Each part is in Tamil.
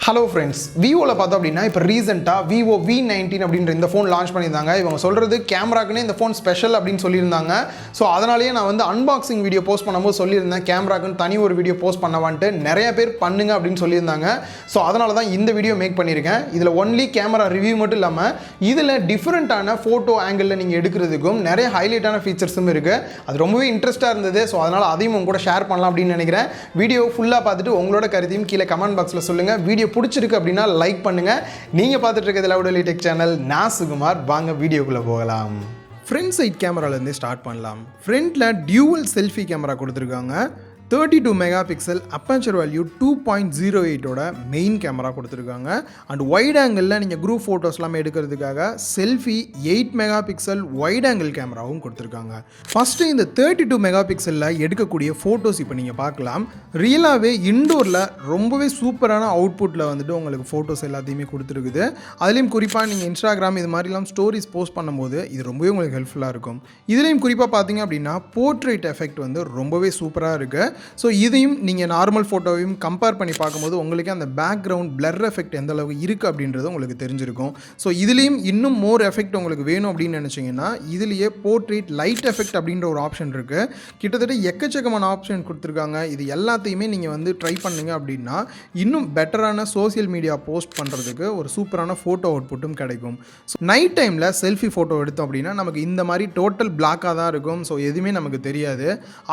ஹலோ ஃப்ரெண்ட்ஸ், விவோவில் பார்த்தோம் அப்படின்னா இப்போ ரீசெண்டாக விவோ V19 அப்படின்ற இந்த ஃபோன் லான்ச் பண்ணியிருந்தாங்க. இவங்க சொல்கிறது கேமராக்குன்னு இந்த ஃபோன் ஸ்பெஷல் அப்படின்னு சொல்லியிருந்தாங்க. ஸோ அதனாலேயே நான் வந்து அன்பாக்சிங் வீடியோ போஸ்ட் பண்ணும்போது சொல்லியிருந்தேன், கேமராக்குன்னு தனி ஒரு வீடியோ போஸ்ட் பண்ணவான்ட்டு நிறைய பேர் பண்ணுங்க அப்படின்னு சொல்லியிருந்தாங்க. ஸோ அதனால தான் இந்த வீடியோ மேக் பண்ணியிருக்கேன். இதில் ஒன்லி கேமரா ரிவ்யூ மட்டும் இல்லாமல் இதில் டிஃப்ரெண்ட்டான ஃபோட்டோ ஆங்கிளில் நீங்கள் எடுக்கிறதுக்கும் நிறைய ஹைலைட்டான ஃபீச்சர்ஸும் இருக்குது. அது ரொம்பவே இன்ட்ரெஸ்ட்டாக இருந்தது. ஸோ அதனால் அதையும் உங்க கூட ஷேர் பண்ணலாம் அப்படின்னு நினைக்கிறேன். வீடியோ ஃபுல்லாக பார்த்துட்டு உங்களோட கருத்தையும் கீழே கமெண்ட் பாக்ஸில் சொல்லுங்கள். வீடியோ பிடிச்சிருக்கு அப்படின்னா லைக் பண்ணுங்க. நீங்க பார்த்துட்டு இருக்கிறது லவுடலி டெக் சேனல். நான் சுகுமார். வாங்க வீடியோக்குள்ள போகலாம். ஃப்ரண்ட் சைட் கேமராலேருந்து ஸ்டார்ட் பண்ணலாம். ஃப்ரண்ட்ல டியூவல் செல்ஃபி கேமரா கொடுத்துருக்காங்க. 32 மெகா பிக்சல் அப்பேச்சர் வேல்யூ 2.08ஓட மெயின் கேமரா கொடுத்துருக்காங்க. அண்ட் வைட் ஆங்கிளில் நீங்கள் குரூப் ஃபோட்டோஸ்லாம் எடுக்கிறதுக்காக selfie 8 mega pixel wide angle கேமராவும் கொடுத்துருக்காங்க. ஃபஸ்ட்டு இந்த 32 மெகா பிக்சலில் எடுக்கக்கூடிய ஃபோட்டோஸ் இப்போ நீங்கள் பார்க்கலாம். ரியலாகவே இன்டோரில் ரொம்பவே சூப்பரான அவுட்புட்டில் வந்துட்டு உங்களுக்கு ஃபோட்டோஸ் எல்லாத்தையுமே கொடுத்துருக்குது. அதுலேயும் குறிப்பாக நீங்கள் இன்ஸ்டாகிராம் இது மாதிரிலாம் ஸ்டோரிஸ் போஸ்ட் பண்ணும்போது இது ரொம்பவே உங்களுக்கு ஹெல்ப்ஃபுல்லாக இருக்கும். இதுலேயும் குறிப்பாக பார்த்தீங்க அப்படின்னா போர்ட்ரேட் எஃபெக்ட் வந்து ரொம்பவே சூப்பராக இருக்குது. ஸோ இதையும் நீங்கள் நார்மல் ஃபோட்டோவையும் கம்பேர் பண்ணி பார்க்கும்போது உங்களுக்கு அந்த பேக்ரவுண்ட் பிளர் எஃபெக்ட் எந்த அளவுக்கு இருக்குது அப்படின்றது உங்களுக்கு தெரிஞ்சிருக்கும். ஸோ இதுலேயும் இன்னும் மோர் எஃபெக்ட் உங்களுக்கு வேணும் அப்படின்னு நினச்சிங்கன்னா இதுலேயே போர்ட்ரேட் லைட் எஃபெக்ட் அப்படின்ற ஒரு ஆப்ஷன் இருக்குது. கிட்டத்தட்ட எக்கச்சக்கமான ஆப்ஷன் கொடுத்துருக்காங்க. இது எல்லாத்தையுமே நீங்கள் வந்து ட்ரை பண்ணுங்க அப்படின்னா இன்னும் பெட்டரான சோசியல் மீடியா போஸ்ட் பண்ணுறதுக்கு ஒரு சூப்பரான ஃபோட்டோ அவுட்புட்டும் கிடைக்கும். ஸோ நைட் டைமில் செல்ஃபி ஃபோட்டோ எடுத்தோம் அப்படின்னா நமக்கு இந்த மாதிரி டோட்டல் பிளாக்காக தான் இருக்கும். ஸோ எதுவுமே நமக்கு தெரியாது.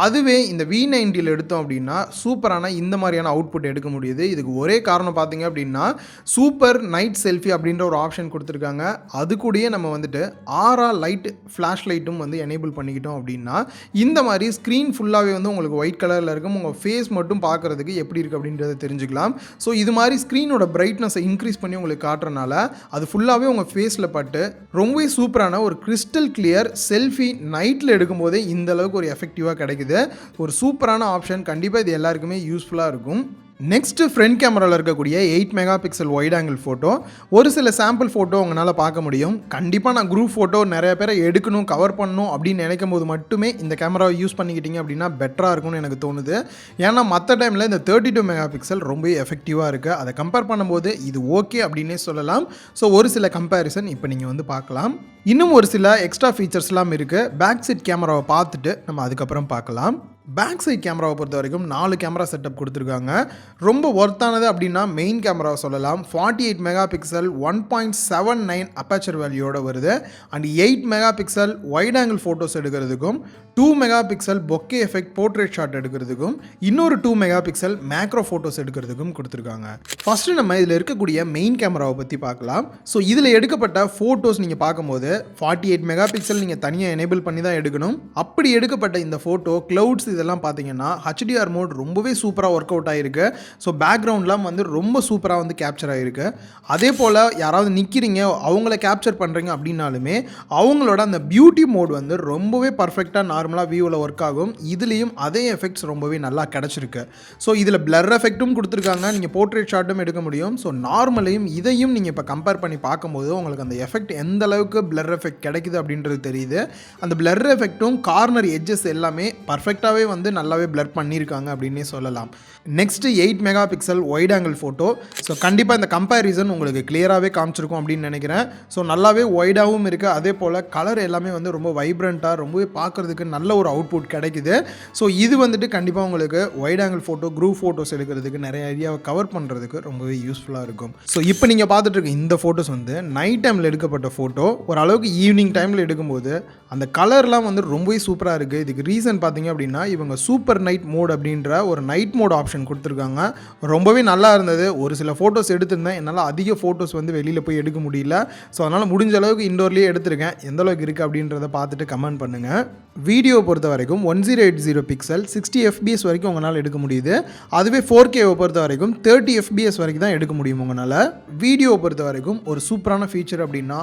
அதுவே இந்த V90 எடுத்தோம் அப்படின்னா சூப்பரான இந்த மாதிரியான அவுட்புட் எடுக்க முடியுது. இதுக்கு ஒரே காரணம் பார்த்தீங்க அப்படின்னா சூப்பர் நைட் செல்ஃபி அப்படின்ற ஒரு ஆப்ஷன் கொடுத்துருக்காங்க. அது கூடயே நம்ம வந்துட்டு ஆரா லைட் ஃப்ளாஷ் லைட்டும் வந்து எனேபிள் பண்ணிக்கிட்டோம் அப்படின்னா இந்த மாதிரி ஸ்க்ரீன் ஃபுல்லாகவே வந்து உங்களுக்கு ஒயிட் கலரில் இருக்கும். உங்கள் ஃபேஸ் மட்டும் பார்க்குறதுக்கு எப்படி இருக்குது அப்படின்றத தெரிஞ்சுக்கலாம். ஸோ இது மாதிரி ஸ்க்ரீனோட பிரைட்னஸை இன்க்ரீஸ் பண்ணி உங்களுக்கு காட்டுறதுனால அது ஃபுல்லாகவே உங்கள் ஃபேஸில் பட்டு ரொம்பவே சூப்பரான ஒரு கிறிஸ்டல் கிளியர் செல்ஃபி நைட்டில் எடுக்கும்போதே இந்த அளவுக்கு ஒரு எஃபெக்டிவாக கிடைக்குது. ஒரு சூப்பரான ஆப்ஷன். கண்டிப்பாக இது எல்லாருக்குமே யூஸ்ஃபுல்லாக இருக்கும். நெக்ஸ்ட்டு ஃப்ரண்ட் கேமராவில் இருக்கக்கூடிய 8 mega pixel wide angle photo. ஒரு சில சாம்பிள் ஃபோட்டோ உங்களால் பார்க்க முடியும். கண்டிப்பாக நான் குரூப் ஃபோட்டோ நிறைய பேரை எடுக்கணும், கவர் பண்ணணும் அப்படின்னு நினைக்கும் போது மட்டுமே இந்த கேமராவை யூஸ் பண்ணிக்கிட்டீங்க அப்படின்னா பெட்டராக இருக்கும்னு எனக்கு தோணுது. ஏன்னா மற்ற டைமில் இந்த 32 மெகா பிக்சல் ரொம்ப எஃபெக்டிவாக இருக்குது. அதை கம்பேர் பண்ணும்போது இது ஓகே அப்படின்னே சொல்லலாம். ஸோ ஒரு சில கம்பேரிசன் இப்போ நீங்கள் வந்து பார்க்கலாம். இன்னும் ஒரு சில எக்ஸ்ட்ரா ஃபீச்சர்ஸ்லாம் இருக்குது. பேக் சைட் கேமராவை பார்த்துட்டு நம்ம அதுக்கப்புறம் பார்க்கலாம். பேக் சைட் கேமராவை பொறுத்த வரைக்கும் 4 கேமரா செட்டப் கொடுத்துருக்காங்க. ரொம்ப ஒர்த்தானது அப்படின்னா மெயின் கேமராவை சொல்லலாம். 48 மெகா பிக்சல் 1.79 அப்பேச்சர் வேல்யூவோட வருது. And 8 mega pixel wide angle photos எடுக்கிறதுக்கும் 2 mega pixel bokeh effect portrait shot எடுக்கிறதுக்கும் இன்னொரு 2 மெகா பிக்சல் மேக்ரோ ஃபோட்டோஸ் எடுக்கிறதுக்கும் கொடுத்துருக்காங்க. ஃபஸ்ட்டு நம்ம இதில் இருக்கக்கூடிய மெயின் கேமராவை பற்றி பார்க்கலாம். ஸோ இதில் எடுக்கப்பட்ட ஃபோட்டோஸ் நீங்கள் பார்க்கும்போது 48 மெகா பிக்சல் நீங்கள் தனியாக எனேபிள் பண்ணி தான் எடுக்கணும். அப்படி எடுக்கப்பட்ட இந்த ஃபோட்டோ க்ளவுட்ஸ் இதெல்லாம் பார்த்தீங்கன்னா HDR மோட் ரொம்பவே சூப்பராக ஒர்க் அவுட் ஆகிருக்கு. ஸோ பேக்ரவுண்ட்லாம் வந்து ரொம்ப சூப்பராக வந்து கேப்சர் ஆகிருக்கு. அதே போல் யாராவது நிற்கிறீங்க அவங்கள கேப்சர் பண்ணுறீங்க அப்படின்னாலுமே அவங்களோட அந்த பியூட்டி மோட் வந்து ரொம்பவே பர்ஃபெக்டாக நார்மலாக வியூவில் ஒர்க் ஆகும். இதுலேயும் அதே எஃபெக்ட்ஸ் ரொம்பவே நல்லா கிடச்சிருக்கு. ஸோ இதில் பிளர் எஃபெக்ட்டும் கொடுத்துருக்காங்க. நீங்கள் போர்ட்ரேட் ஷாட்டும் எடுக்க முடியும். ஸோ நார்மலையும் இதையும் நீங்கள் இப்போ கம்பேர் பண்ணி பார்க்கும்போது உங்களுக்கு அந்த எஃபெக்ட் எந்த அளவுக்கு பிளர் எஃபெக்ட் கிடைக்குது அப்படின்றது தெரியுது. அந்த பிளர் எஃபெக்ட்டும் கார்னர் எட்ஜஸ் எல்லாமே பர்ஃபெக்டாகவே வந்து நல்லாவே பிளர் பண்ணியிருக்காங்க அப்படின்னே சொல்லலாம். Next 8 mega pixel wide angle photo. So கண்டிப்பாக இந்த கம்பேரிசன் உங்களுக்கு கிளியராகவே காமிச்சிருக்கும் அப்படின்னு நினைக்கிறேன். ஸோ நல்லாவே வைடாகவும் இருக்குது. அதே போல் கலர் எல்லாமே வந்து ரொம்ப வைப்ரண்ட்டாக ரொம்பவே பார்க்குறதுக்கு நல்ல ஒரு அவுட்புட் கிடைக்குது. ஸோ இது வந்துட்டு கண்டிப்பாக உங்களுக்கு wide angle photo group photos எடுக்கிறதுக்கு நிறைய ஏரியாவை கவர் பண்ணுறதுக்கு ரொம்பவே யூஸ்ஃபுல்லாக இருக்கும். ஸோ இப்போ நீங்கள் பார்த்துட்டு இருக்க இந்த ஃபோட்டோஸ் வந்து நைட் டைமில் எடுக்கப்பட்ட ஃபோட்டோ. ஓரளவுக்கு ஈவினிங் டைமில் எடுக்கும்போது அந்த கலர்லாம் வந்து ரொம்பவே சூப்பராக இருக்குது. இதுக்கு ரீசன் பார்த்தீங்க அப்படின்னா இவங்க சூப்பர் நைட் மோட் அப்படின்ற ஒரு நைட் மோட் ஆப்ஷன் கொடுத்துருக்காங்க. ரொம்பவே நல்லா இருந்தது. ஒரு சில ஃபோட்டோஸ் எடுத்திருந்தேன். என்னால் அதிக ஃபோட்டோஸ் வந்து வெளியில் போய் எடுக்க முடியல. ஸோ அதனால் முடிஞ்ச அளவுக்கு இண்டோர்லேயே எடுத்திருக்கேன். எந்த அளவுக்கு இருக்குது அப்படின்றத பார்த்துட்டு கமெண்ட் பண்ணுங்கள். வீடியோ பொறுத்த வரைக்கும் 1080 பிக்சல் 60 fps வரைக்கும் உங்களால் எடுக்க முடியுது. அதுவே 4Kவை பொறுத்த வரைக்கும் 30 fps வரைக்கும் தான் எடுக்க முடியும் உங்களால். வீடியோ பொறுத்த வரைக்கும் ஒரு சூப்பரான ஃபீச்சர் அப்படின்னா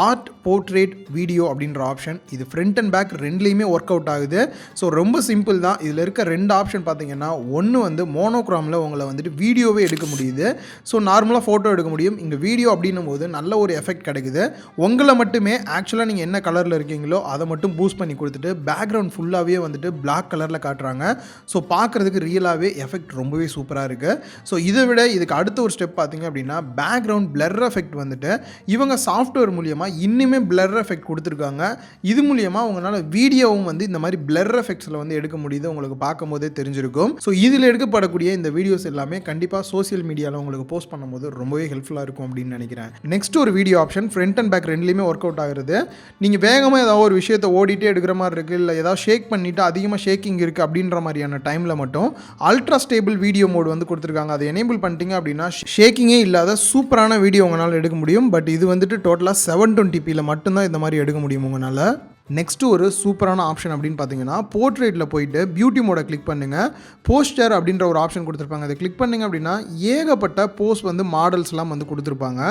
ஆர்ட் போர்ட்ரேட் வீடியோ அப்படின்ற ஆப்ஷன். இது இது ஃப்ரண்ட் அண்ட் பேக் ரெண்டுலேயுமே ஒர்க் அவுட் ஆகுது. ஸோ ரொம்ப சிம்பிள் தான். இதில் இருக்க 2 ஆப்ஷன் பார்த்தீங்கன்னா, ஒன்று வந்து மோனோக்ரோமில் உங்களை வந்துட்டு வீடியோவே எடுக்க முடியுது. ஸோ நார்மலாக ஃபோட்டோ எடுக்க முடியும். இங்கே வீடியோ அப்படின்னும் போது நல்ல ஒரு எஃபெக்ட் கிடைக்குது. உங்களை மட்டுமே ஆக்சுவலாக நீங்கள் என்ன கலரில் இருக்கீங்களோ அதை மட்டும் பூஸ்ட் பண்ணி கொடுத்துட்டு பேக்ரவுண்ட் ஃபுல்லாகவே வந்துட்டு பிளாக் கலரில் காட்டுறாங்க. ஸோ பார்க்குறதுக்கு ரியலாகவே எஃபெக்ட் ரொம்பவே சூப்பராக இருக்குது. ஸோ இதை விட இதுக்கு அடுத்த ஒரு ஸ்டெப் பார்த்தீங்க அப்படின்னா, பேக்ரவுண்ட் பிளர் எஃபெக்ட் வந்துட்டு இவங்க சாஃப்ட்வேர் மூலியமாக இன்னுமே பிளர் எஃபெக்ட் கொடுத்துருக்காங்க. இது மூலியமாக உங்களால் வீடியோவும் வந்து இந்த மாதிரி பிளர் எஃபெக்ட்ஸில் வந்து எடுக்க முடியுது. உங்களுக்கு பார்க்கும் போதே தெரிஞ்சிருக்கும். ஸோ இதில் எடுக்கப்படக்கூடிய இந்த வீடியோஸ் எல்லாமே கண்டிப்பாக சோசியல் மீடியாவில் உங்களுக்கு போஸ்ட் பண்ணும்போது ரொம்பவே ஹெல்ப்ஃபுல்லாக இருக்கும் அப்படின்னு நினைக்கிறேன். நெக்ஸ்ட் ஒரு video option front and back ரெண்டுலேயுமே ஒர்க் அவுட் ஆகுறது. நீங்கள் வேகமாக ஏதாவது ஒரு விஷயத்தை ஓடிட்டே எடுக்கிற மாதிரி இருக்குது, இல்லை ஏதாவது ஷேக் பண்ணிவிட்டு அதிகமாக ஷேக்கிங் இருக்குது அப்படின்ற மாதிரியான டைமில் மட்டும் அல்ட்ரா ஸ்டேபிள் வீடியோ மோட் வந்து கொடுத்துருக்காங்க. அதை எனேபிள் பண்ணிட்டீங்க அப்படின்னா ஷேக்கிங்கே இல்லாத சூப்பரான வீடியோ உங்களால் எடுக்க முடியும். பட் இது வந்துட்டு டோட்டலாக 720pல மட்டும்தான் இந்த மாதிரி எடுக்க முடியும் உங்களால். நெக்ஸ்ட்டு ஒரு சூப்பரான ஆப்ஷன் அப்படின்னு பார்த்தீங்கன்னா, போர்ட்ரேட்டில் போயிட்டு பியூட்டி மோடை கிளிக் பண்ணுங்கள். போஸ்டர் அப்படின்ற ஒரு ஆப்ஷன் கொடுத்துருப்பாங்க. அதை கிளிக் பண்ணிங்க அப்படின்னா ஏகப்பட்ட போஸ்ட் வந்து மாடல்ஸ்லாம் வந்து கொடுத்துருப்பாங்க.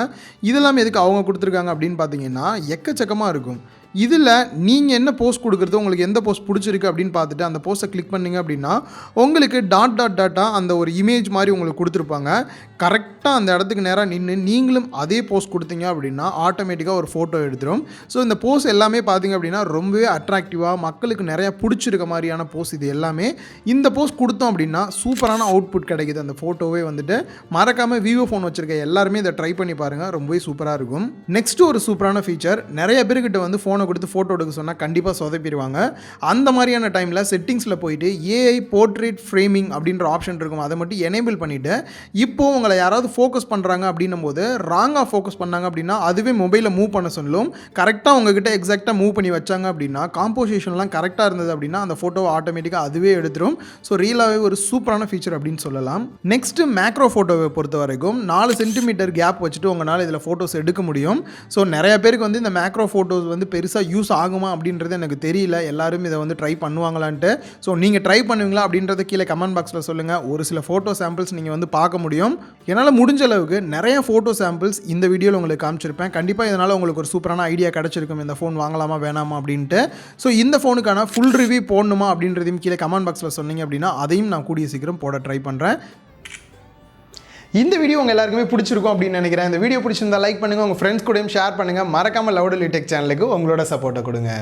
இதெல்லாம் எதுக்கு அவங்க கொடுத்துருக்காங்க அப்படின்னு பார்த்தீங்கன்னா, எக்கச்சக்கமாக இருக்கும். இதில் நீங்கள் என்ன போஸ்ட் கொடுக்குறது, உங்களுக்கு எந்த போஸ்ட் பிடிச்சிருக்கு அப்படின்னு பார்த்துட்டு அந்த போஸ்ட்டை கிளிக் பண்ணிங்க அப்படின்னா உங்களுக்கு டாட்டாக அந்த ஒரு இமேஜ் மாதிரி உங்களுக்கு கொடுத்துருப்பாங்க. கரெக்டாக அந்த இடத்துக்கு நேராக நின்று நீங்களும் அதே போஸ்ட் கொடுத்தீங்க அப்படின்னா ஆட்டோமேட்டிக்காக ஒரு ஃபோட்டோ எடுத்துரும். ஸோ இந்த போஸ்ட் எல்லாமே பார்த்தீங்க அப்படின்னா ரொம்பவே அட்ராக்டிவாக மக்களுக்கு நிறையா பிடிச்சிருக்க மாதிரியான போஸ்ட். இது எல்லாமே இந்த போஸ்ட் கொடுத்தோம் அப்படின்னா சூப்பரான அவுட்புட் கிடைக்குது. அந்த ஃபோட்டோவே வந்துட்டு மறக்காமல் விவோ ஃபோன் வச்சுருக்க எல்லாருமே இதை ட்ரை பண்ணி பாருங்கள். ரொம்பவே சூப்பராக இருக்கும். நெக்ஸ்ட்டு ஒரு சூப்பரான ஃபீச்சர், நிறைய பேர்கிட்ட வந்து ஃபோனை கொடுத்து ஃபோட்டோ எடுக்க சொன்னால் கண்டிப்பாக சொதப்பிடுவாங்க. அந்த மாதிரியான டைமில் செட்டிங்ஸில் போயிட்டு ஏஐ போர்ட்ரேட் ஃப்ரேமிங் அப்படின்ற ஆப்ஷன் இருக்கும். அதை மட்டும் எனேபிள் பண்ணிவிட்டு இப்போது உங்களை யாராவது ஃபோக்கஸ் பண்ணுறாங்க அப்படின்னும் போது ராங்காக ஃபோக்கஸ் பண்ணாங்க அப்படின்னா அதுவே மொபைலில் மூவ் பண்ண சொல்லும். கரெக்டாக உங்ககிட்ட எக்ஸாக்டாக மூவ் பண்ணி வச்சாங்க அப்படின்னா காம்போசிஷன்லாம் கரெக்டாக இருந்தது அப்படின்னா அந்த ஃபோட்டோவை ஆட்டோமேட்டிக்காக அதுவே எடுத்துரும். ஸோ ரியலாகவே ஒரு சூப்பரான ஃபீச்சர் அப்படின்னு சொல்லலாம். நெக்ஸ்ட்டு மேக்ரோ ஃபோட்டோவை பொறுத்த வரைக்கும் 4 சென்டிமீட்டர் கேப் வச்சுட்டு உங்களால் இதில் ஃபோட்டோஸ் எடுக்க முடியும். ஸோ நிறைய பேருக்கு வந்து இந்த மேக்ரோ ஃபோட்டோஸ் வந்து பெருசாக யூஸ் ஆகுமா அப்படின்றது எனக்கு தெரியல. எல்லாரும் இதை வந்து ட்ரை பண்ணுவாங்களான்ட்டு. ஸோ நீங்கள் ட்ரை பண்ணுவீங்களா அப்படின்றத கீழே கமெண்ட் பாக்ஸில் சொல்லுங்கள். ஒரு சில ஃபோட்டோ சாம்பிள்ஸ் நீங்கள் வந்து பார்க்க முடியும். என்னால் முடிஞ்ச அளவுக்கு நிறைய ஃபோட்டோ சாம்பிள்ஸ் இந்த வீடியோவில் உங்களுக்கு காமிச்சிருப்பேன். கண்டிப்பாக இதனால் உங்களுக்கு ஒரு சூப்பரான ஐடியா கிடச்சிருக்கும், இந்த ஃபோன் வாங்கலாமா வேணாமா அப்படின்ட்டு. ஸோ இந்த ஃபோனுக்கான ஃபுல் ரிவ்யூ போடணுமா அப்படின்றதையும் கீழே கமெண்ட் பாக்ஸில் சொன்னீங்க அப்படின்னா அதையும் நான் கூடிய சீக்கிரம் போட ட்ரை பண்ணுறேன். இந்த வீடியோ உங்கள் எல்லாருக்குமே பிடிச்சிருக்கும் அப்படின்னு நினைக்கிறேன். இந்த வீடியோ பிடிச்சிருந்தா லைக் பண்ணுங்கள், உங்கள் ஃப்ரெண்ட்ஸ் கூடயும் ஷேர் பண்ணுங்கள். மறக்காமல் லவுடலி டெக் சேனலுக்கு உங்களோட சப்போர்ட்டை கொடுங்க.